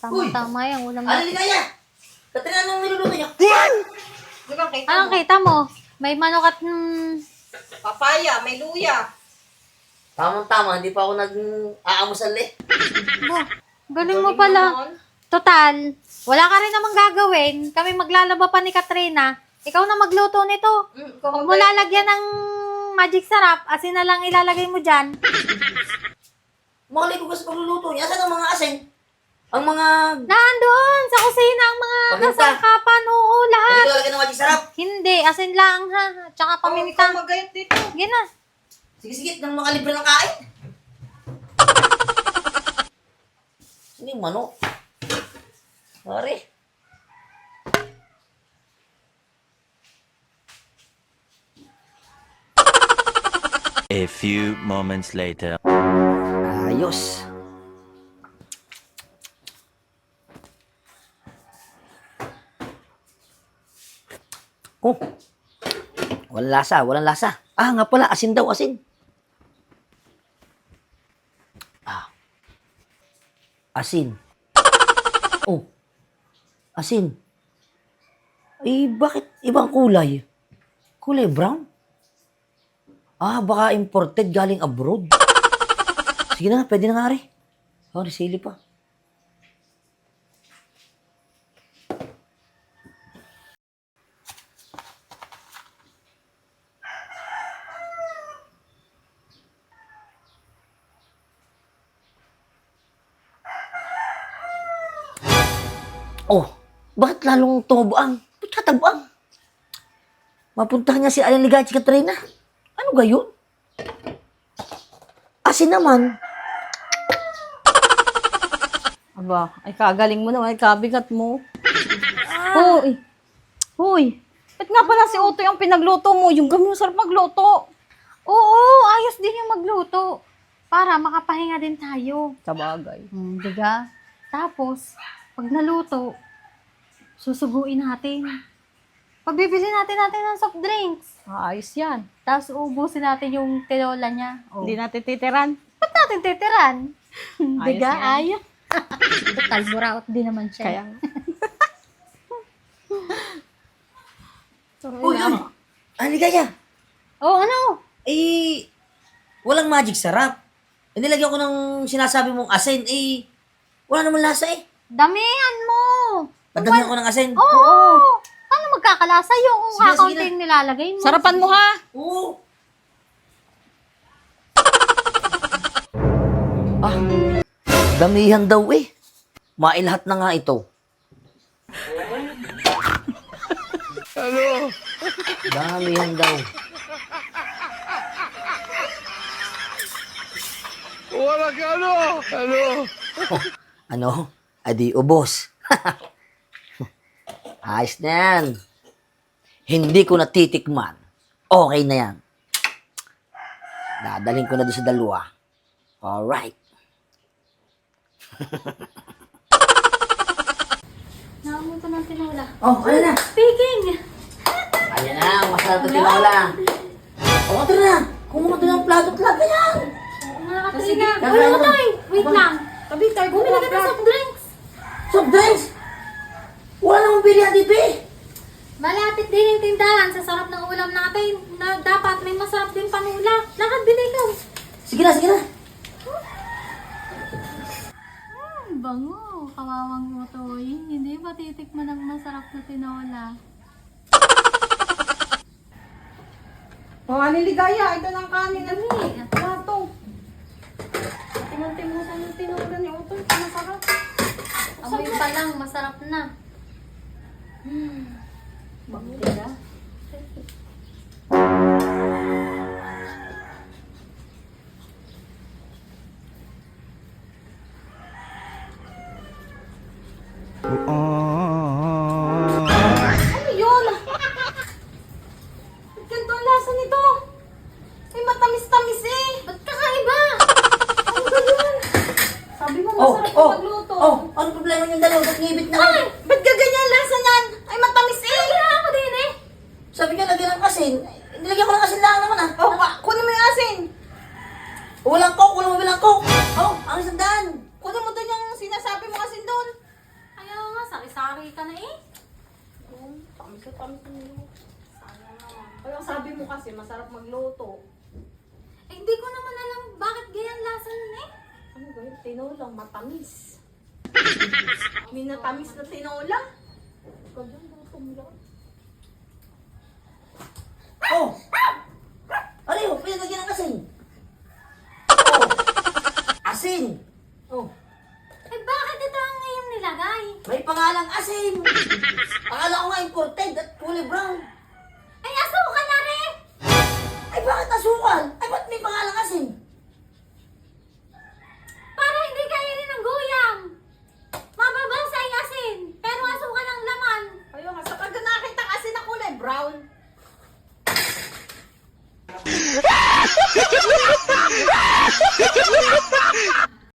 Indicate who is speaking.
Speaker 1: Tama-tama yan. Ulam na.
Speaker 2: Ano Ligaya? Katrina, anong niluluto niyo?
Speaker 1: Anong kita mo? May manok at...
Speaker 3: Papaya, may luya.
Speaker 2: Tamang-tama, hindi pa ako nag-aamusal eh.
Speaker 1: Galing mo pala. Total, wala ka rin namang gagawin. Kami maglalaba pa ni Katrina. Ikaw na magluto nito. Huwag mo lalagyan ng magic sarap. Asin na lang ilalagay mo dyan.
Speaker 2: Makalay ko kasi pagluluto niya. Asan ang mga asin? Ang mga...
Speaker 1: Nandoon sa kusina ang mga
Speaker 2: Paminta.
Speaker 1: kasangkapan. Oo,
Speaker 2: Hindi
Speaker 1: lahat.
Speaker 2: ko lalagyan ng magic sarap.
Speaker 1: Hindi, asin lang ha. Tsaka paminta.
Speaker 3: Ikaw magayat dito.
Speaker 1: Gina.
Speaker 2: Sige, nang makalibre ng kain. Hindi yung manok. Sorry.
Speaker 4: A few moments later.
Speaker 2: Ayos. Oh. Walang lasa, walang lasa. Ah, nga pala, asin daw, asin. Ah. Asin. Oh. Asin. Eh, bakit ibang kulay? Kulay brown? Ah, baka imported galing abroad. Sige na nga, pwede na nga rin. Oh, sili pa. Oh, bakit lalong tumubuang? Ba't katabuang? Mapuntahan niya si Aling Ligaya at si Katrina. Ano gayon? Asin naman.
Speaker 3: Aba, ay kagaling mo naman, ay kabigat mo. Hoy! Hoy! Ba't nga pala si Utoy ang pinagluto mo? Yung gami sarap magluto.
Speaker 1: Oo, ayos din yung magluto. Para makapahinga din tayo.
Speaker 3: Sabagay.
Speaker 1: Diga? Tapos, pag naluto, susuguin natin. Pagbibili natin ng soft drinks.
Speaker 3: Ayos yan.
Speaker 1: Tapos ubusin natin yung tinola niya. Oh.
Speaker 3: Hindi natin titiran.
Speaker 1: Ba't natin titiran? Diga?
Speaker 3: yan.
Speaker 1: Ayos. Total, buraot din naman siya.
Speaker 3: Kaya nga.
Speaker 2: Uy, uy! Aling Ligaya!
Speaker 1: Oh, ano?
Speaker 2: Eh, walang magic sarap. Eh, nilagyan ko ng sinasabi mong asin, eh, wala naman lasa eh.
Speaker 1: Damihan mo.
Speaker 2: Padamihan ko ng asin.
Speaker 1: Oo. Paano magkakalasa yung kung
Speaker 2: Sige,
Speaker 1: kakaunting nilalagay mo?
Speaker 3: Sarapan mo ha!
Speaker 2: Oo. Ah, damihan daw eh. Mailahat na nga ito. Ano? Damihan daw.
Speaker 5: Wala ka ano? Ano?
Speaker 2: Oh, ano? Adi ubos. Ayos na yan. Hindi ko natitikman. Okay na yan. Dadalhin ko na doon sa dalawa. Alright.
Speaker 1: Naamoy ko ng tinola.
Speaker 2: Oh, ano na?
Speaker 1: Speaking.
Speaker 2: Ayan na, masarap na tinola. O, ito na. Kumuha doon ng plato at laga yan.
Speaker 1: Mga Katrina.
Speaker 2: Sige,
Speaker 1: Uy,
Speaker 2: kakain
Speaker 1: Utoy. Wait
Speaker 2: Aba.
Speaker 1: lang.
Speaker 3: Tabi tayo,
Speaker 1: Bumili ka ng soft drinks.
Speaker 2: Soft drinks? Wala namang bilihan dito eh.
Speaker 1: Malapit din yung tindahan sa sarap ng ulam natin. Na dapat may masarap din panula. Lakad, bili ka.
Speaker 2: Sige na, sige na.
Speaker 1: Bango. Kawawang Utoy. Hindi ba titikman ng masarap na tinola?
Speaker 3: O, Aling Ligaya, ito ng kanin. Ano
Speaker 1: Dali.
Speaker 3: Plato. Timon-timosan yung tinola ni Utoy. Masarap.
Speaker 1: Amoy pa lang, masarap na.
Speaker 3: Bango.
Speaker 1: Diba?
Speaker 3: Ano yun? Ba't ganito ang lasa nito? Ay, matamis-tamis eh.
Speaker 1: Ba't kakaiba?
Speaker 3: Ano ba yun? Sabi mo
Speaker 2: Oh,
Speaker 3: masarap
Speaker 2: oh,
Speaker 3: yung magluto.
Speaker 2: oh. Ano problema yung dalawa? Ba't ngibit na?
Speaker 3: Ay, ba't gaganyan lasa niyan? Ay, matamis eh.
Speaker 1: Kaya ako din eh.
Speaker 2: Sabi niya, lagyan ng asin. Nilagyan ko ng asin lang naman ah.
Speaker 3: Oh, kunin mo yung asin.
Speaker 2: Walang coke, walang coke. Oh, ang isang daan.
Speaker 3: Kunin mo doon yung sinasabi mo asin doon. sarap magluto.
Speaker 1: Eh, hindi ko naman alam bakit ganyan lasa nun eh.
Speaker 3: Ano ba yung tinolang matamis? Minatamis na tinola? Ikaw dyan, luto mo lang.
Speaker 2: Oh! Ano yun? Pinagagyan ng kasing.